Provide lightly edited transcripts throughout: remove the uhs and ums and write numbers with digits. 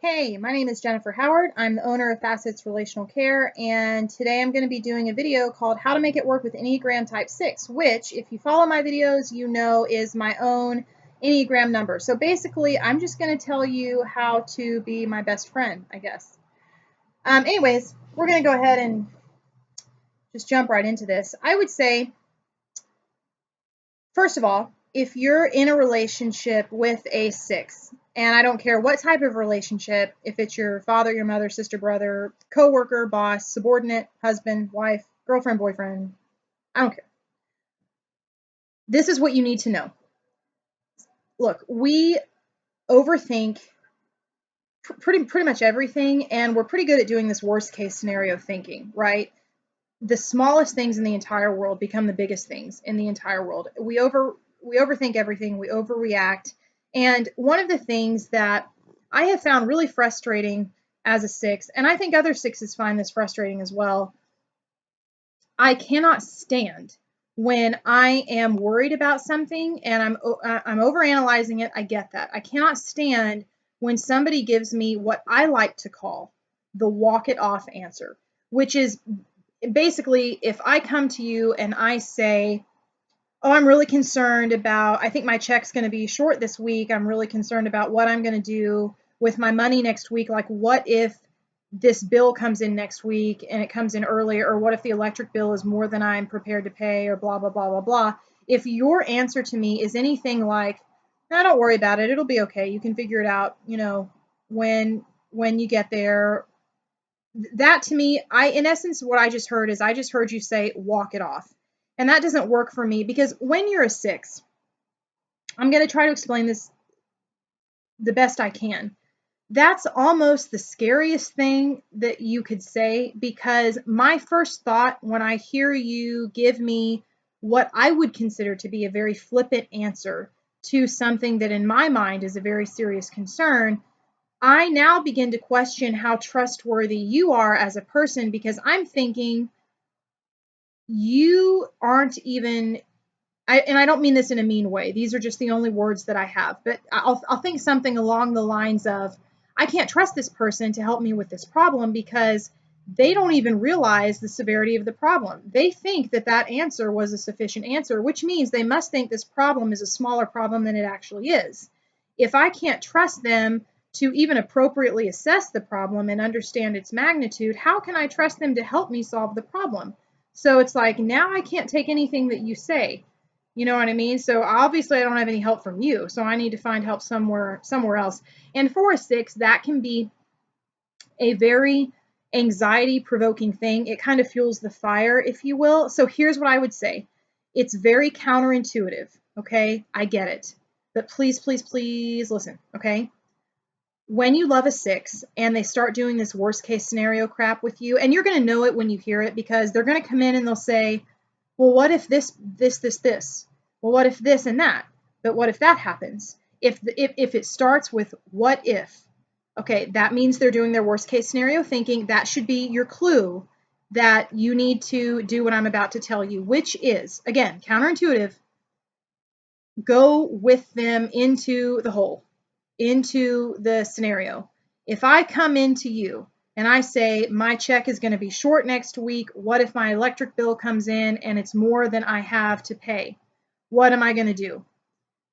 Hey, my name is Jennifer Howard. I'm the owner of Facets Relational Care, and today I'm going to be doing a video called How to Make It Work with Enneagram Type 6, which, if you follow my videos, you know is my own Enneagram number. So basically, I'm just going to tell you how to be my best friend, I guess. Anyways, we're going to go ahead and just jump right into this. I would say, first of all, if you're in a relationship with a 6, and I don't care what type of relationship, if it's your father, your mother, sister, brother, coworker, boss, subordinate, husband, wife, girlfriend, boyfriend, I don't care. This is what you need to know. Look, we overthink pretty much everything, and we're pretty good at doing this worst case scenario thinking, right? The smallest things in the entire world become the biggest things in the entire world. We overthink everything, we overreact. And one of the things that I have found really frustrating as a 6, and I think other 6s find this frustrating as well, I cannot stand when I am worried about something and I'm overanalyzing it. I get that. I cannot stand when somebody gives me what I like to call the walk it off answer, which is basically if I come to you and I say, oh, I'm really concerned about, I think my check's going to be short this week. I'm really concerned about what I'm going to do with my money next week. Like, what if this bill comes in next week and it comes in earlier? Or what if the electric bill is more than I'm prepared to pay, or blah, blah, blah, blah, blah. If your answer to me is anything like, no, don't worry about it, it'll be okay, you can figure it out, when you get there. That to me, in essence, what I just heard is I just heard you say, walk it off. And that doesn't work for me, because when you're a 6, I'm going to try to explain this the best I can. That's almost the scariest thing that you could say, because my first thought when I hear you give me what I would consider to be a very flippant answer to something that in my mind is a very serious concern, I now begin to question how trustworthy you are as a person, because I'm thinking you aren't even, and I don't mean this in a mean way, these are just the only words that I have, but I'll think something along the lines of, I can't trust this person to help me with this problem because they don't even realize the severity of the problem. They think that that answer was a sufficient answer, which means they must think this problem is a smaller problem than it actually is. If I can't trust them to even appropriately assess the problem and understand its magnitude, how can I trust them to help me solve the problem? So it's like, now I can't take anything that you say. You know what I mean? So obviously I don't have any help from you. So I need to find help somewhere else. And for a 6, that can be a very anxiety provoking thing. It kind of fuels the fire, if you will. So here's what I would say. It's very counterintuitive. Okay. I get it. But please, please, please listen. Okay. When you love a 6 and they start doing this worst case scenario crap with you, and you're going to know it when you hear it, because they're going to come in and they'll say, well, what if this? Well, what if this and that? But what if that happens? If it starts with what if, okay, that means they're doing their worst case scenario thinking. That should be your clue that you need to do what I'm about to tell you, which is, again, counterintuitive. Go with them into the hole, into the scenario. If I come into you and I say, my check is going to be short next week, what if my electric bill comes in and it's more than I have to pay? What am I going to do?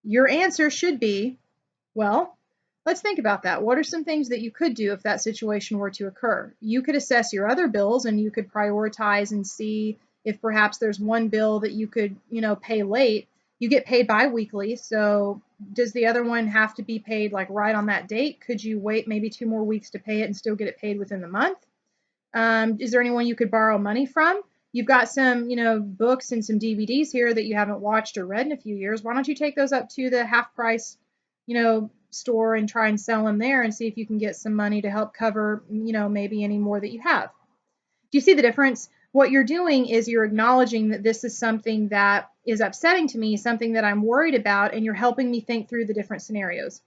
Your answer should be, well, let's think about that. What are some things that you could do if that situation were to occur? You could assess your other bills and you could prioritize and see if perhaps there's one bill that you could, pay late. You get paid bi-weekly, so does the other one have to be paid like right on that date? Could you wait maybe 2 more weeks to pay it and still get it paid within the month? Is there anyone you could borrow money from? You've got some, books and some DVDs here that you haven't watched or read in a few years. Why don't you take those up to the half price, store and try and sell them there and see if you can get some money to help cover, maybe any more that you have. Do you see the difference? What you're doing is you're acknowledging that this is something that is upsetting to me, something that I'm worried about, and you're helping me think through the different scenarios.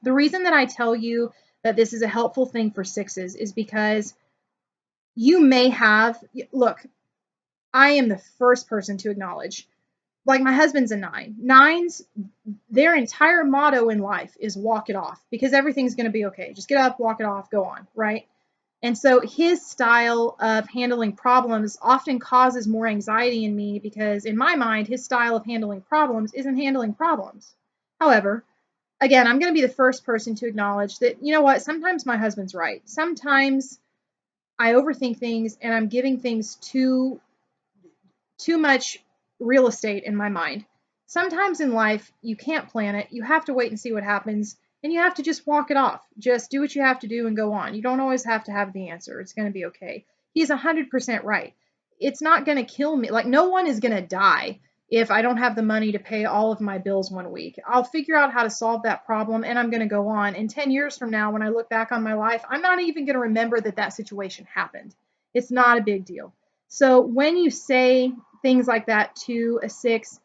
The reason that I tell you that this is a helpful thing for 6s is because you may have, look, I am the first person to acknowledge like my husband's a 9. Nines, their entire motto in life is walk it off because everything's going to be okay. Just get up, walk it off, go on, right? And so his style of handling problems often causes more anxiety in me because in my mind, his style of handling problems isn't handling problems. However, again, I'm going to be the first person to acknowledge that, you know what, sometimes my husband's right. Sometimes I overthink things and I'm giving things too much real estate in my mind. Sometimes in life, you can't plan it. You have to wait and see what happens, and you have to just walk it off. Just do what you have to do and go on. You don't always have to have the answer. It's going to be okay. He's 100% right. It's not going to kill me. Like, no one is going to die if I don't have the money to pay all of my bills one week. I'll figure out how to solve that problem, and I'm going to go on. And 10 years from now, when I look back on my life, I'm not even going to remember that situation happened. It's not a big deal. So when you say things like that to a 6,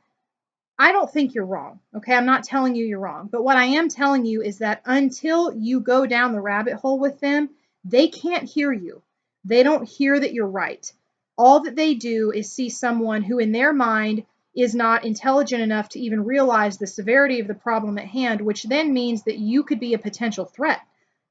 I don't think you're wrong. Okay. I'm not telling you you're wrong. But what I am telling you is that until you go down the rabbit hole with them, they can't hear you. They don't hear that you're right. All that they do is see someone who, in their mind, is not intelligent enough to even realize the severity of the problem at hand, which then means that you could be a potential threat.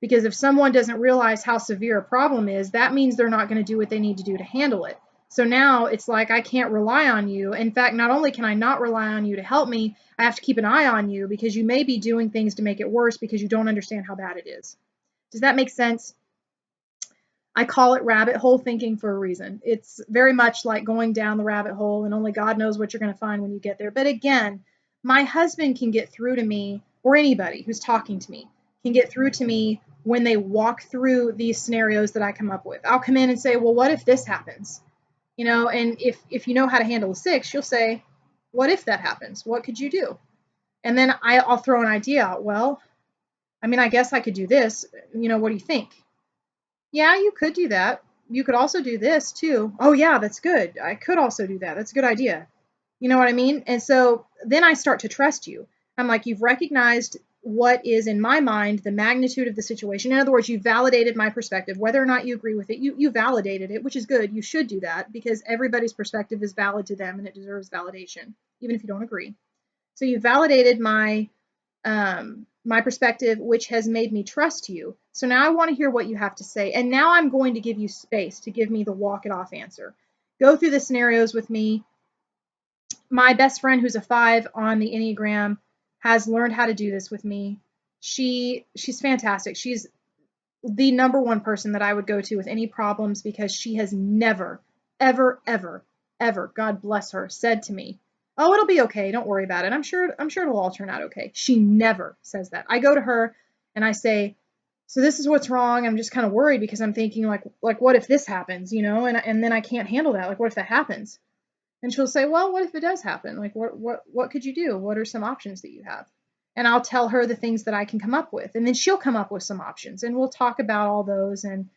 Because if someone doesn't realize how severe a problem is, that means they're not going to do what they need to do to handle it. So now it's like I can't rely on you. In fact, not only can I not rely on you to help me, I have to keep an eye on you because you may be doing things to make it worse because you don't understand how bad it is. Does that make sense? I call it rabbit hole thinking for a reason. It's very much like going down the rabbit hole and only God knows what you're going to find when you get there. But again, my husband can get through to me, or anybody who's talking to me can get through to me when they walk through these scenarios that I come up with. I'll come in and say, well, what if this happens? And if you know how to handle a 6, you'll say, what if that happens? What could you do? And then I'll throw an idea out. Well, I mean, I guess I could do this. What do you think? Yeah, you could do that. You could also do this too. Oh yeah, that's good. I could also do that. That's a good idea. You know what I mean? And so then I start to trust you. I'm like, you've recognized what is in my mind the magnitude of the situation. In other words, you validated my perspective. Whether or not you agree with it, you validated it, which is good. You should do that because everybody's perspective is valid to them and it deserves validation, even if you don't agree. So you validated my perspective, which has made me trust you. So now I want to hear what you have to say. And now I'm going to give you space to give me the walk it off answer. Go through the scenarios with me. My best friend, who's a 5 on the Enneagram, has learned how to do this with me. She's fantastic. She's the number one person that I would go to with any problems because she has never, ever, ever, ever, God bless her, said to me, "Oh, it'll be okay. Don't worry about it. I'm sure it'll all turn out okay." She never says that. I go to her and I say, "So this is what's wrong. I'm just kind of worried because I'm thinking like what if this happens, and then I can't handle that. Like what if that happens?" And she'll say, "Well, what if it does happen? Like what could you do? What are some options that you have?" And I'll tell her the things that I can come up with. And then she'll come up with some options and we'll talk about all those and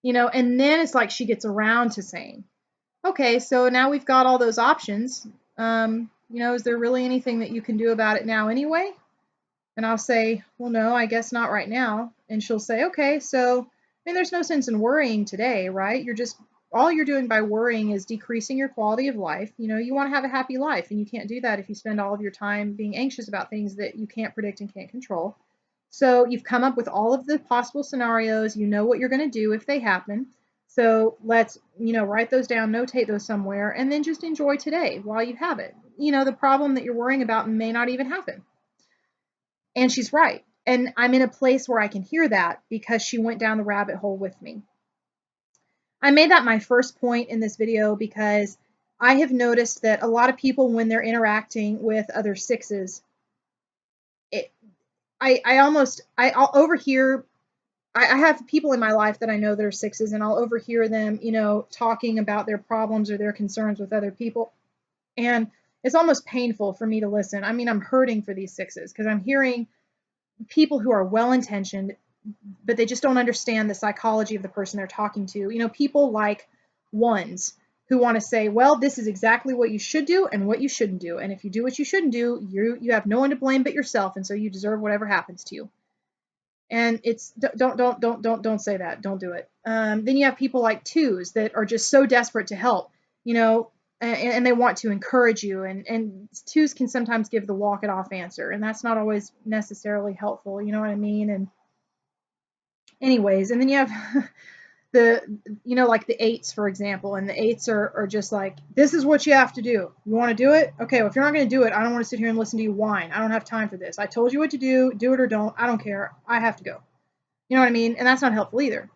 then it's like she gets around to saying, "Okay, so now we've got all those options. Is there really anything that you can do about it now anyway?" And I'll say, "Well, no, I guess not right now." And she'll say, "Okay, so, I mean, there's no sense in worrying today, right? All you're doing by worrying is decreasing your quality of life. You want to have a happy life, and you can't do that if you spend all of your time being anxious about things that you can't predict and can't control. So you've come up with all of the possible scenarios. You know what you're going to do if they happen. So let's, write those down, notate those somewhere, and then just enjoy today while you have it. The problem that you're worrying about may not even happen." And she's right. And I'm in a place where I can hear that because she went down the rabbit hole with me. I made that my first point in this video because I have noticed that a lot of people, when they're interacting with other 6s, I'll overhear. I have people in my life that I know that are 6s, and I'll overhear them, talking about their problems or their concerns with other people. And it's almost painful for me to listen. I mean, I'm hurting for these 6s because I'm hearing people who are well-intentioned, but they just don't understand the psychology of the person they're talking to. People like 1s who want to say, well, this is exactly what you should do and what you shouldn't do. And if you do what you shouldn't do, you have no one to blame but yourself. And so you deserve whatever happens to you. And it's don't say that. Don't do it. Then you have people like 2s that are just so desperate to help. and they want to encourage you, and 2s can sometimes give the walk it off answer, and that's not always necessarily helpful, you know what I mean? And anyways, and then you have the, like the 8s, for example, and the 8s are just like, this is what you have to do. You want to do it? Okay, well, if you're not going to do it, I don't want to sit here and listen to you whine. I don't have time for this. I told you what to do it or don't. I don't care. I have to go. You know what I mean? And that's not helpful either.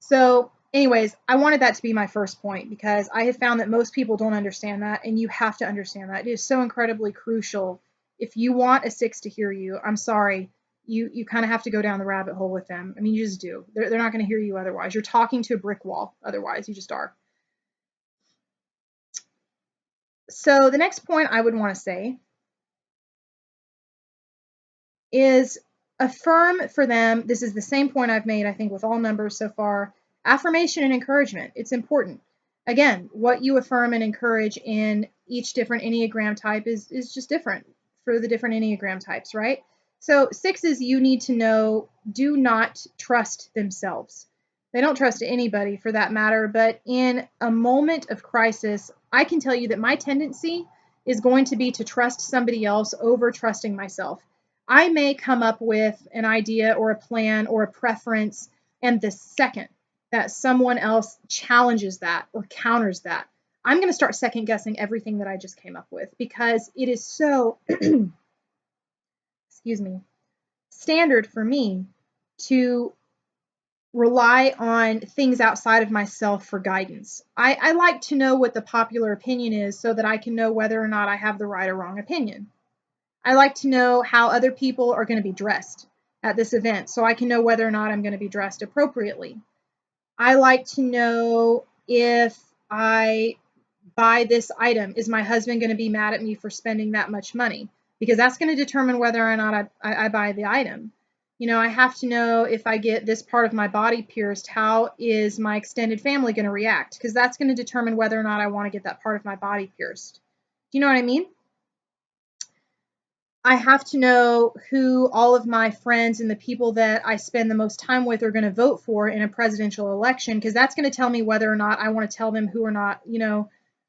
So anyways, I wanted that to be my first point because I have found that most people don't understand that, and you have to understand that. It is so incredibly crucial. If you want a 6 to hear you, I'm sorry, you kind of have to go down the rabbit hole with them. I mean, you just do. They're not going to hear you otherwise. You're talking to a brick wall otherwise. You just are. So the next point I would want to say is affirm for them. This is the same point I've made, I think, with all numbers so far. Affirmation and encouragement. It's important. Again, what you affirm and encourage in each different Enneagram type is just different for the different Enneagram types, right? So 6s, you need to know, do not trust themselves. They don't trust anybody for that matter, but in a moment of crisis, I can tell you that my tendency is going to be to trust somebody else over trusting myself. I may come up with an idea or a plan or a preference, and the second that someone else challenges that or counters that, I'm going to start second guessing everything that I just came up with because it is so, excuse me, standard for me to rely on things outside of myself for guidance. I like to know what the popular opinion is so that I can know whether or not I have the right or wrong opinion. I like to know how other people are going to be dressed at this event so I can know whether or not I'm going to be dressed appropriately. I like to know if I buy this item, is my husband going to be mad at me for spending that much money? Because that's going to determine whether or not I buy the item. I have to know if I get this part of my body pierced, how is my extended family going to react? Because that's going to determine whether or not I want to get that part of my body pierced. Do you know what I mean? I have to know who all of my friends and the people that I spend the most time with are going to vote for in a presidential election, because that's going to tell me whether or not I want to tell them who or not,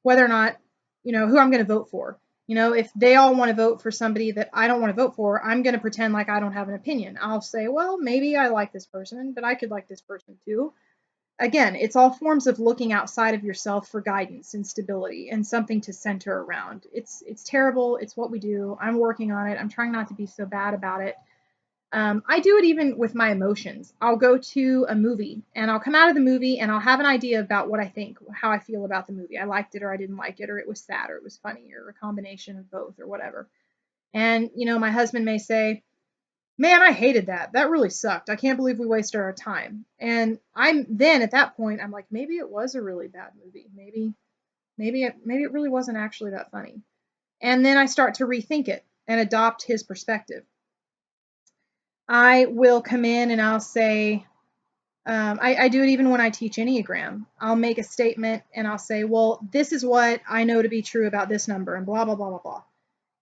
whether or not, who I'm going to vote for. If they all want to vote for somebody that I don't want to vote for, I'm going to pretend like I don't have an opinion. I'll say, well, maybe I like this person, but I could like this person too. Again, it's all forms of looking outside of yourself for guidance and stability and something to center around. It's terrible. It's what we do. I'm working on it. I'm trying not to be so bad about it. I do it even with my emotions. I'll go to a movie and I'll come out of the movie and I'll have an idea about what I think, how I feel about the movie. I liked it or I didn't like it, or it was sad or it was funny or a combination of both or whatever. And, my husband may say, man, I hated that. That really sucked. I can't believe we wasted our time. And I'm then at that point, I'm like, maybe it was a really bad movie. Maybe it really wasn't actually that funny. And then I start to rethink it and adopt his perspective. I will come in and I'll say, I do it even when I teach Enneagram. I'll make a statement and I'll say, well, this is what I know to be true about this number and blah, blah, blah, blah, blah.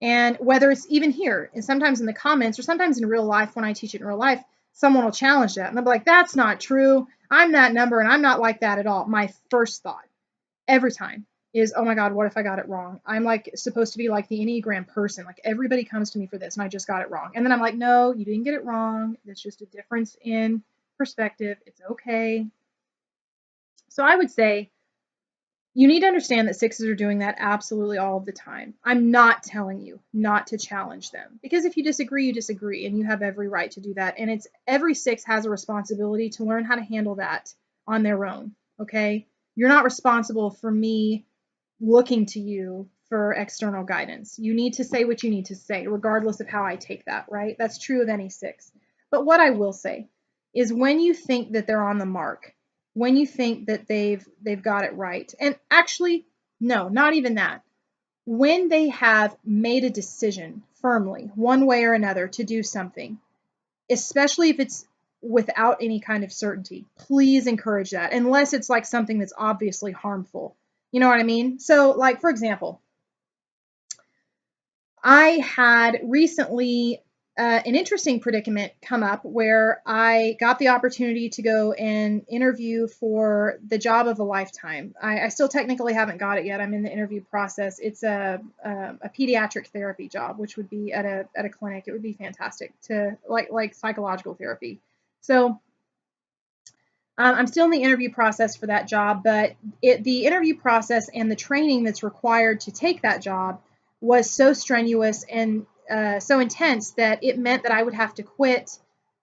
And whether it's even here, and sometimes in the comments, or sometimes in real life, when I teach it in real life, someone will challenge that. And they'll be like, that's not true. I'm that number, and I'm not like that at all. My first thought every time is, oh my God, what if I got it wrong? I'm like supposed to be like the Enneagram person. Like everybody comes to me for this, and I just got it wrong. And then I'm like, no, you didn't get it wrong. It's just a difference in perspective. It's okay. So I would say, you need to understand that 6s are doing that absolutely all of the time. I'm not telling you not to challenge them, because if you disagree, you disagree, and you have every right to do that. And it's every 6 has a responsibility to learn how to handle that on their own. Okay? You're not responsible for me looking to you for external guidance. You need to say what you need to say, regardless of how I take that, right? That's true of any 6. But what I will say is, when you think that they're on the mark, when you think that they've got it right, and actually, no, not even that. When they have made a decision firmly, one way or another, to do something, especially if it's without any kind of certainty, please encourage that, unless it's like something that's obviously harmful. You know what I mean? So, like, for example, I had recently an interesting predicament come up where I got the opportunity to go and interview for the job of a lifetime. I still technically haven't got it yet. I'm in the interview process. It's a pediatric therapy job, which would be at a clinic. It would be fantastic to like psychological therapy. So I'm still in the interview process for that job, but the interview process and the training that's required to take that job was so strenuous and so intense that it meant that I would have to quit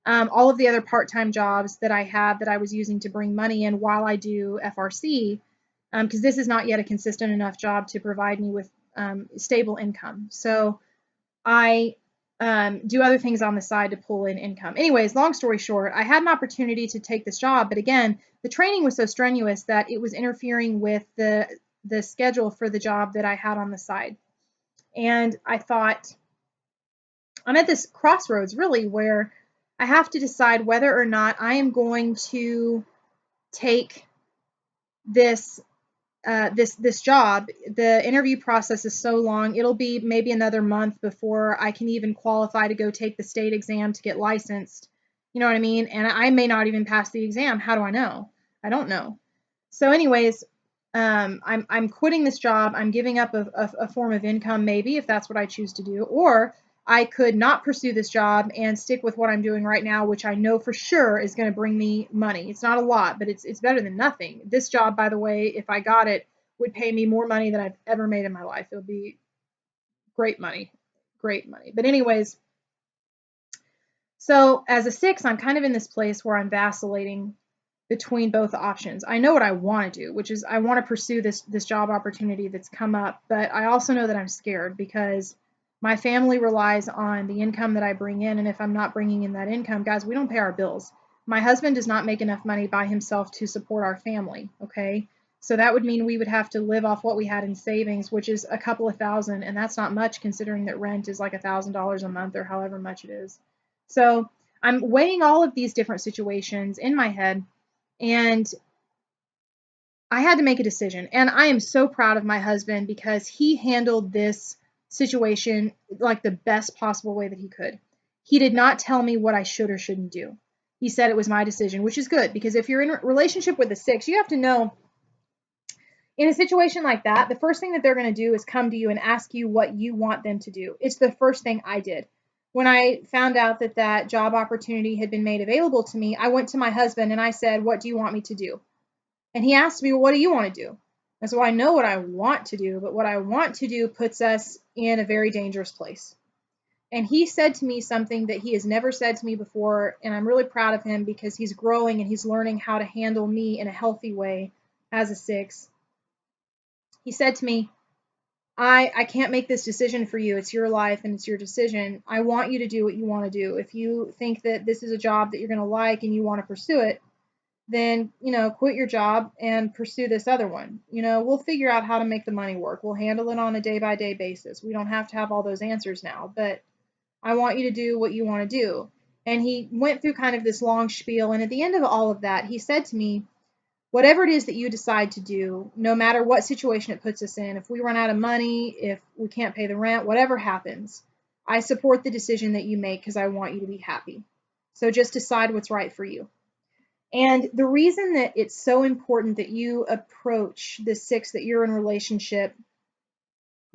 all of the other part-time jobs that I had that I was using to bring money in while I do FRC, because this is not yet a consistent enough job to provide me with stable income. So I do other things on the side to pull in income. Anyways, long story short, I had an opportunity to take this job, but again, the training was so strenuous that it was interfering with the schedule for the job that I had on the side. And I thought, I'm at this crossroads really where I have to decide whether or not I am going to take this this job. The interview process is so long. It'll be maybe another month before I can even qualify to go take the state exam to get licensed. You know what I mean? And I may not even pass the exam. How do I know? I don't know. So anyways, I'm quitting this job. I'm giving up a form of income, maybe, if that's what I choose to do. Or I could not pursue this job and stick with what I'm doing right now, which I know for sure is going to bring me money. It's not a lot, but it's better than nothing. This job, by the way, if I got it, would pay me more money than I've ever made in my life. It would be great money, great money. But anyways, so as a 6, I'm kind of in this place where I'm vacillating between both options. I know what I want to do, which is I want to pursue this job opportunity that's come up, but I also know that I'm scared because my family relies on the income that I bring in, and if I'm not bringing in that income, guys, we don't pay our bills. My husband does not make enough money by himself to support our family, okay? So that would mean we would have to live off what we had in savings, which is a couple of thousand, and that's not much considering that rent is like $1,000 a month or however much it is. So I'm weighing all of these different situations in my head, and I had to make a decision. And I am so proud of my husband because he handled this situation like the best possible way that he could. He did not tell me what I should or shouldn't do. He said it was my decision, which is good because if you're in a relationship with a 6, you have to know in a situation like that, the first thing that they're going to do is come to you and ask you what you want them to do. It's the first thing I did. When I found out that that job opportunity had been made available to me, I went to my husband and I said, "What do you want me to do?" And he asked me, "Well, what do you want to do?" And so I know what I want to do, but what I want to do puts us in a very dangerous place. And he said to me something that he has never said to me before, and I'm really proud of him because he's growing and he's learning how to handle me in a healthy way as a 6. He said to me, I can't make this decision for you. It's your life and it's your decision. I want you to do what you want to do. If you think that this is a job that you're going to like and you want to pursue it, then, quit your job and pursue this other one. We'll figure out how to make the money work. We'll handle it on a day-by-day basis. We don't have to have all those answers now, but I want you to do what you want to do. And he went through kind of this long spiel, and at the end of all of that, he said to me, whatever it is that you decide to do, no matter what situation it puts us in, if we run out of money, if we can't pay the rent, whatever happens, I support the decision that you make because I want you to be happy. So just decide what's right for you. And the reason that it's so important that you approach the 6 that you're in a relationship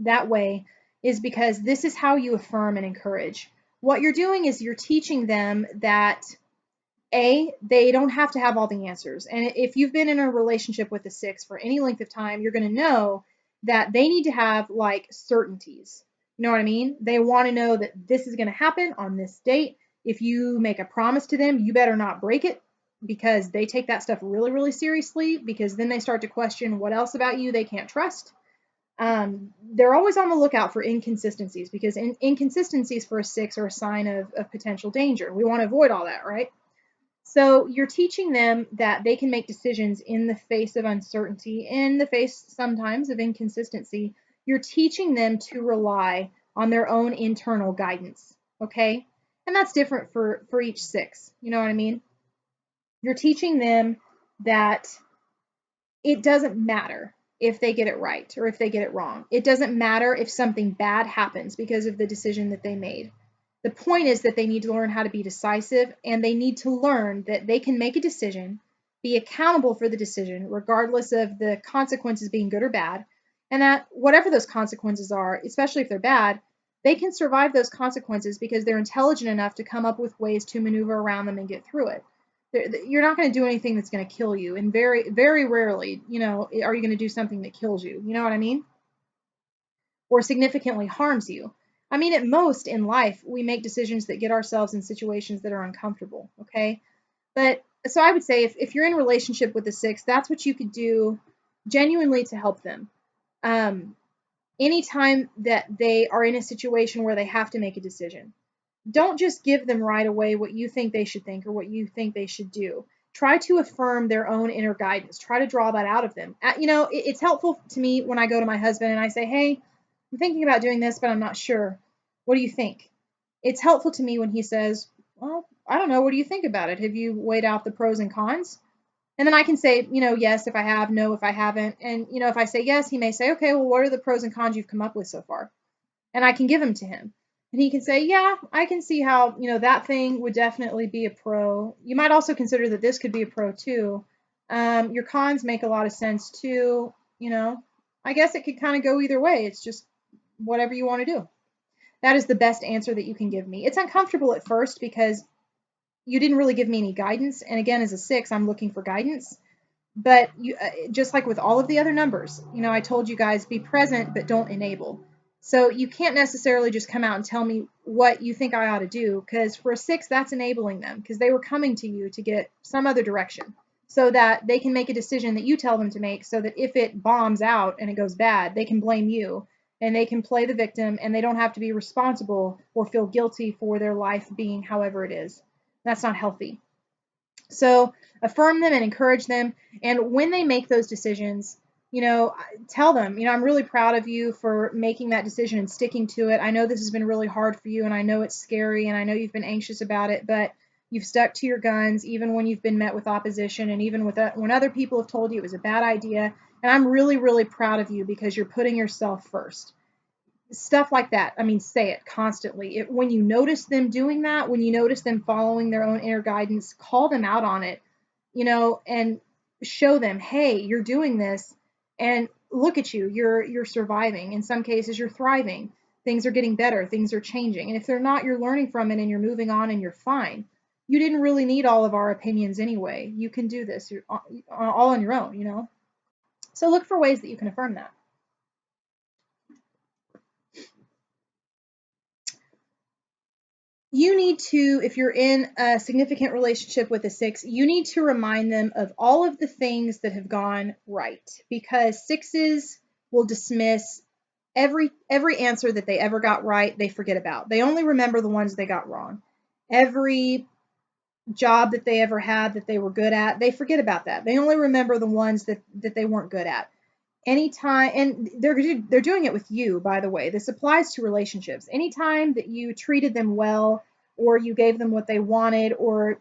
that way is because this is how you affirm and encourage. What you're doing is you're teaching them that they don't have to have all the answers. And if you've been in a relationship with a 6 for any length of time, you're going to know that they need to have like certainties. You know what I mean? They want to know that this is going to happen on this date. If you make a promise to them, you better not break it because they take that stuff really, really seriously because then they start to question what else about you they can't trust. They're always on the lookout for inconsistencies because inconsistencies for a 6 are a sign of potential danger. We want to avoid all that, right? So you're teaching them that they can make decisions in the face of uncertainty, in the face sometimes of inconsistency. You're teaching them to rely on their own internal guidance, okay? And that's different for each 6, you know what I mean? You're teaching them that it doesn't matter if they get it right or if they get it wrong. It doesn't matter if something bad happens because of the decision that they made. The point is that they need to learn how to be decisive, and they need to learn that they can make a decision, be accountable for the decision, regardless of the consequences being good or bad, and that whatever those consequences are, especially if they're bad, they can survive those consequences because they're intelligent enough to come up with ways to maneuver around them and get through it. You're not going to do anything that's going to kill you, and very, very rarely, are you going to do something that kills you. You know what I mean? Or significantly harms you. I mean, at most in life, we make decisions that get ourselves in situations that are uncomfortable, okay? But so I would say if you're in a relationship with a 6, that's what you could do genuinely to help them. Anytime that they are in a situation where they have to make a decision, don't just give them right away what you think they should think or what you think they should do. Try to affirm their own inner guidance. Try to draw that out of them. It's helpful to me when I go to my husband and I say, hey, I'm thinking about doing this, but I'm not sure. What do you think? It's helpful to me when he says, well, I don't know. What do you think about it? Have you weighed out the pros and cons? And then I can say, yes, if I have, no, if I haven't. And, if I say yes, he may say, okay, well, what are the pros and cons you've come up with so far? And I can give them to him. And he can say, yeah, I can see how, that thing would definitely be a pro. You might also consider that this could be a pro too. Your cons make a lot of sense too. I guess it could kind of go either way. It's just whatever you want to do. That is the best answer that you can give me. It's uncomfortable at first because you didn't really give me any guidance. And again, as a 6, I'm looking for guidance. But just like with all of the other numbers, I told you guys, be present, but don't enable. So you can't necessarily just come out and tell me what you think I ought to do, because for a 6, that's enabling them, because they were coming to you to get some other direction so that they can make a decision that you tell them to make, so that if it bombs out and it goes bad, they can blame you and they can play the victim, and they don't have to be responsible or feel guilty for their life being however it is. That's not healthy. So affirm them and encourage them. And when they make those decisions, tell them, I'm really proud of you for making that decision and sticking to it. I know this has been really hard for you, and I know it's scary, and I know you've been anxious about it, but you've stuck to your guns even when you've been met with opposition, and even when other people have told you it was a bad idea. And I'm really, really proud of you because you're putting yourself first. Stuff like that. I mean, say it constantly. When you notice them doing that, when you notice them following their own inner guidance, call them out on it, and show them, hey, you're doing this, and look at you. You're surviving. In some cases, you're thriving. Things are getting better. Things are changing. And if they're not, you're learning from it and you're moving on and you're fine. You didn't really need all of our opinions anyway. You can do this. You're all on your own. So look for ways that you can affirm that. You need to, if you're in a significant relationship with a 6, you need to remind them of all of the things that have gone right, because 6s will dismiss every answer that they ever got right. They forget about. They only remember the ones they got wrong. Every job that they ever had that they were good at, they forget about that. They only remember the ones that they weren't good at. Anytime, and they're doing it with you, by the way. This applies to relationships. Anytime that you treated them well, or you gave them what they wanted, or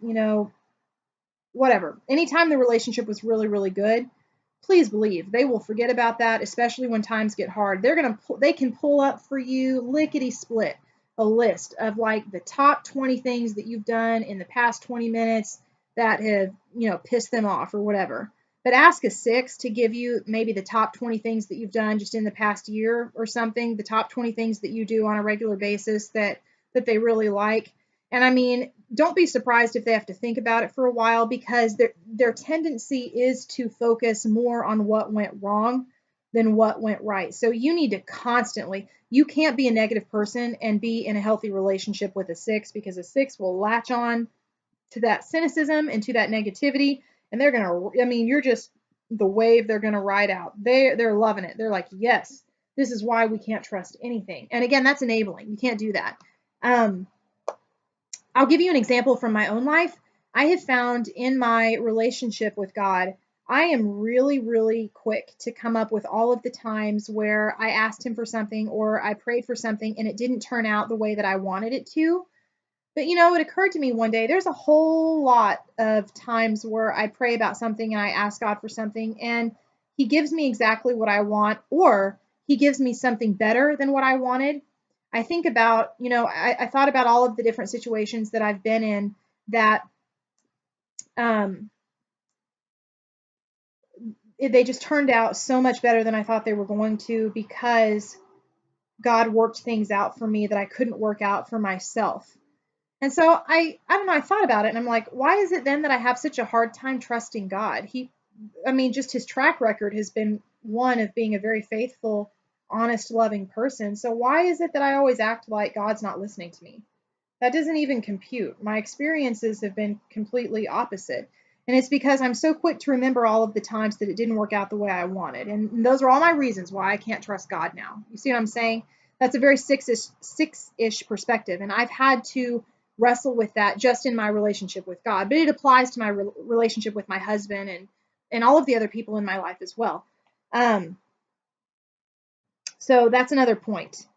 whatever, anytime the relationship was really, really good, please believe they will forget about that, especially when times get hard. They can pull up for you lickety split a list of like the top 20 things that you've done in the past 20 minutes that have pissed them off or whatever. But ask a 6 to give you maybe the top 20 things that you've done just in the past year or something, the top 20 things that you do on a regular basis that they really like. And I mean, don't be surprised if they have to think about it for a while, because their tendency is to focus more on what went wrong than what went right. So you need to constantly, you can't be a negative person and be in a healthy relationship with a 6, because a 6 will latch on to that cynicism and to that negativity. And they're going to, I mean, you're just the wave they're going to ride out. They're loving it. They're like, yes, this is why we can't trust anything. And again, that's enabling. You can't do that. I'll give you an example from my own life. I have found in my relationship with God, I am really, really quick to come up with all of the times where I asked him for something or I prayed for something and it didn't turn out the way that I wanted it to. But it occurred to me one day, there's a whole lot of times where I pray about something and I ask God for something and he gives me exactly what I want, or he gives me something better than what I wanted. I think about, I thought about all of the different situations that I've been in that um, they just turned out so much better than I thought they were going to, because God worked things out for me that I couldn't work out for myself. And so I don't know, I thought about it and I'm like, why is it then that I have such a hard time trusting God? Just his track record has been one of being a very faithful, honest, loving person. So why is it that I always act like God's not listening to me? That doesn't even compute. My experiences have been completely opposite. And it's because I'm so quick to remember all of the times that it didn't work out the way I wanted. And those are all my reasons why I can't trust God now. You see what I'm saying? That's a very six-ish perspective. And I've had to wrestle with that just in my relationship with God. But it applies to my relationship with my husband and all of the other people in my life as well. So that's another point.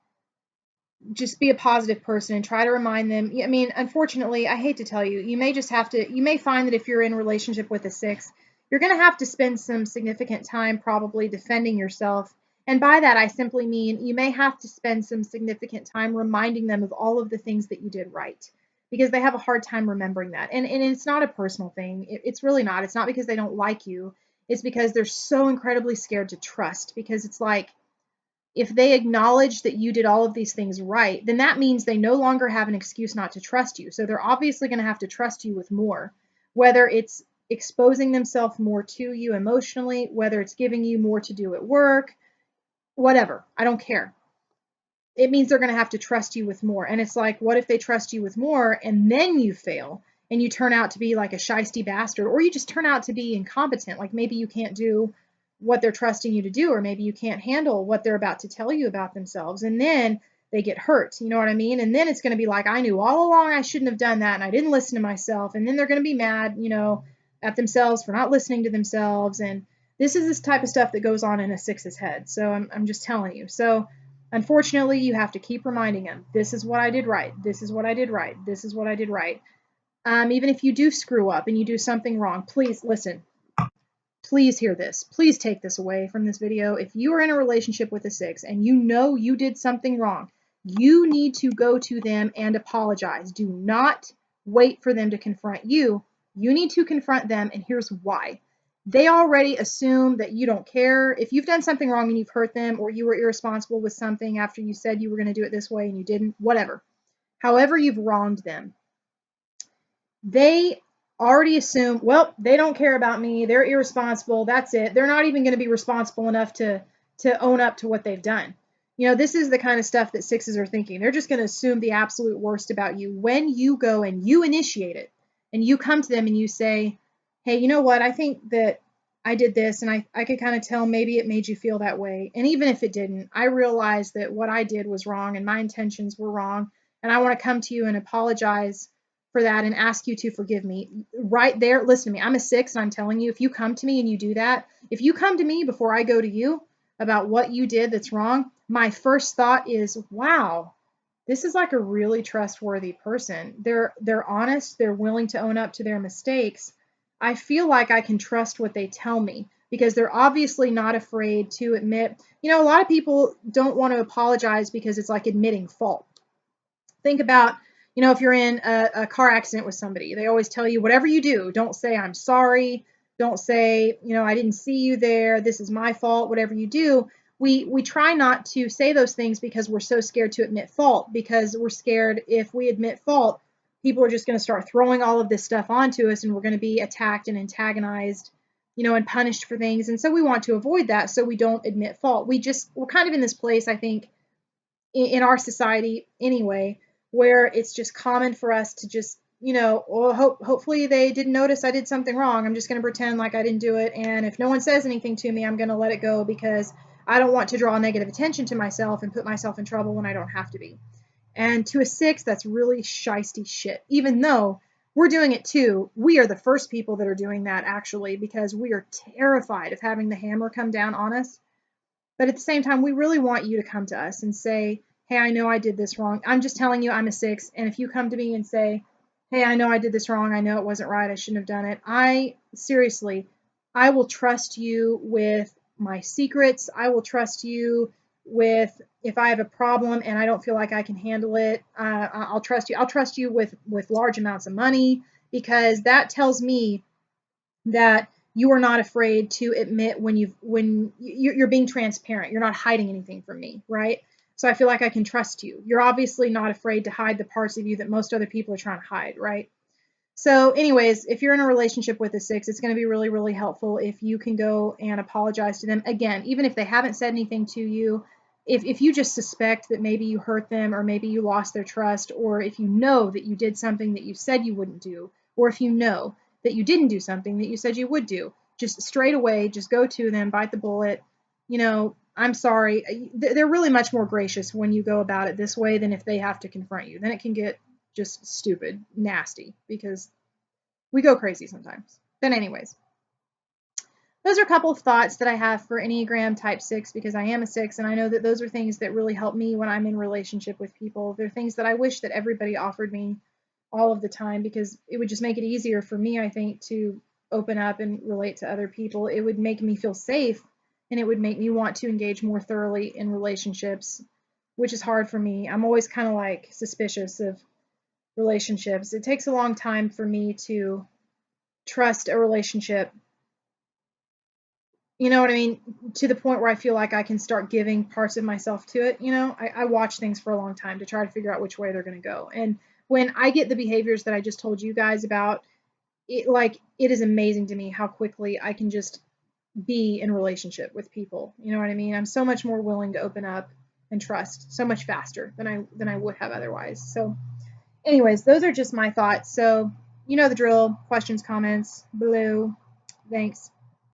Just be a positive person and try to remind them. I mean, unfortunately, I hate to tell you, you may find that if you're in a relationship with a 6, you're going to have to spend some significant time probably defending yourself. And by that, I simply mean you may have to spend some significant time reminding them of all of the things that you did right, because they have a hard time remembering that. And it's not a personal thing. It's really not. It's not because they don't like you. It's because they're so incredibly scared to trust, because it's like, if they acknowledge that you did all of these things right, then that means they no longer have an excuse not to trust you. So they're obviously going to have to trust you with more, whether it's exposing themselves more to you emotionally, whether it's giving you more to do at work, whatever. I don't care. It means they're going to have to trust you with more. And it's like, what if they trust you with more and then you fail and you turn out to be like a shisty bastard, or you just turn out to be incompetent? Like maybe you can't do what they're trusting you to do, or maybe you can't handle what they're about to tell you about themselves. And then they get hurt. You know what I mean? And then it's going to be like, I knew all along I shouldn't have done that, and I didn't listen to myself. And then they're going to be mad, at themselves for not listening to themselves. And this type of stuff that goes on in a 6's head. So I'm just telling you. So unfortunately, you have to keep reminding them, this is what I did right. This is what I did right. This is what I did right. Even if you do screw up and you do something wrong, please listen. Please hear this. Please take this away from this video. If you are in a relationship with a 6 and you know you did something wrong, you need to go to them and apologize. Do not wait for them to confront you. You need to confront them, and here's why. They already assume that you don't care. If you've done something wrong and you've hurt them, or you were irresponsible with something after you said you were going to do it this way and you didn't, whatever. However you've wronged them, they already assume, well, they don't care about me. They're irresponsible. That's it. They're not even going to be responsible enough to own up to what they've done. This is the kind of stuff that 6s are thinking. They're just going to assume the absolute worst about you. When you go and you initiate it and you come to them and you say, hey, you know what? I think that I did this, and I could kind of tell maybe it made you feel that way. And even if it didn't, I realized that what I did was wrong and my intentions were wrong. And I want to come to you and apologize for that and ask you to forgive me. Right there, listen to me. I'm a 6, and I'm telling you, if you come to me and you do that, if you come to me before I go to you about what you did that's wrong, my first thought is, wow, this is like a really trustworthy person. They're honest, they're willing to own up to their mistakes. I feel like I can trust what they tell me, because they're obviously not afraid to admit. A lot of people don't want to apologize because it's like admitting fault. Think about, if you're in a car accident with somebody, they always tell you, whatever you do, don't say I'm sorry. Don't say, I didn't see you there. This is my fault. Whatever you do, we try not to say those things because we're so scared to admit fault, because we're scared if we admit fault, people are just going to start throwing all of this stuff onto us, and we're going to be attacked and antagonized, and punished for things. And so we want to avoid that. So we don't admit fault. We're kind of in this place, I think, in our society anyway, where it's just common for us to just, hopefully they didn't notice I did something wrong. I'm just going to pretend like I didn't do it. And if no one says anything to me, I'm going to let it go, because I don't want to draw negative attention to myself and put myself in trouble when I don't have to be. And to a 6, that's really shisty shit. Even though we're doing it too, we are the first people that are doing that, actually, because we are terrified of having the hammer come down on us. But at the same time, we really want you to come to us and say, hey, I know I did this wrong. I'm just telling you I'm a 6. And if you come to me and say, hey, I know I did this wrong. I know it wasn't right. I shouldn't have done it. I will trust you with my secrets. I will trust you with if I have a problem and I don't feel like I can handle it, I'll trust you. I'll trust you with large amounts of money, because that tells me that you are not afraid to admit when you're being transparent. You're not hiding anything from me, right? So I feel like I can trust you. You're obviously not afraid to hide the parts of you that most other people are trying to hide, right? So, anyways, if you're in a relationship with a 6, it's going to be really, really helpful if you can go and apologize to them. Again, even if they haven't said anything to you, if you just suspect that maybe you hurt them, or maybe you lost their trust, or if you know that you did something that you said you wouldn't do, or if you know that you didn't do something that you said you would do, just straight away, just go to them, bite the bullet. I'm sorry. They're really much more gracious when you go about it this way than if they have to confront you. Then it can get just stupid, nasty, because we go crazy sometimes. But anyways, those are a couple of thoughts that I have for Enneagram type 6, because I am a 6, and I know that those are things that really help me when I'm in relationship with people. They're things that I wish that everybody offered me all of the time, because it would just make it easier for me, I think, to open up and relate to other people. It would make me feel safe, and it would make me want to engage more thoroughly in relationships, which is hard for me. I'm always kind of like suspicious of relationships. It takes a long time for me to trust a relationship, you know what I mean, to the point where I feel like I can start giving parts of myself to it. I watch things for a long time to try to figure out which way they're going to go. And when I get the behaviors that I just told you guys about, it is amazing to me how quickly I can just be in relationship with people. You know what I mean? I'm so much more willing to open up and trust so much faster than I would have otherwise. So anyways, those are just my thoughts. So you know the drill. Questions, comments, below. Thanks.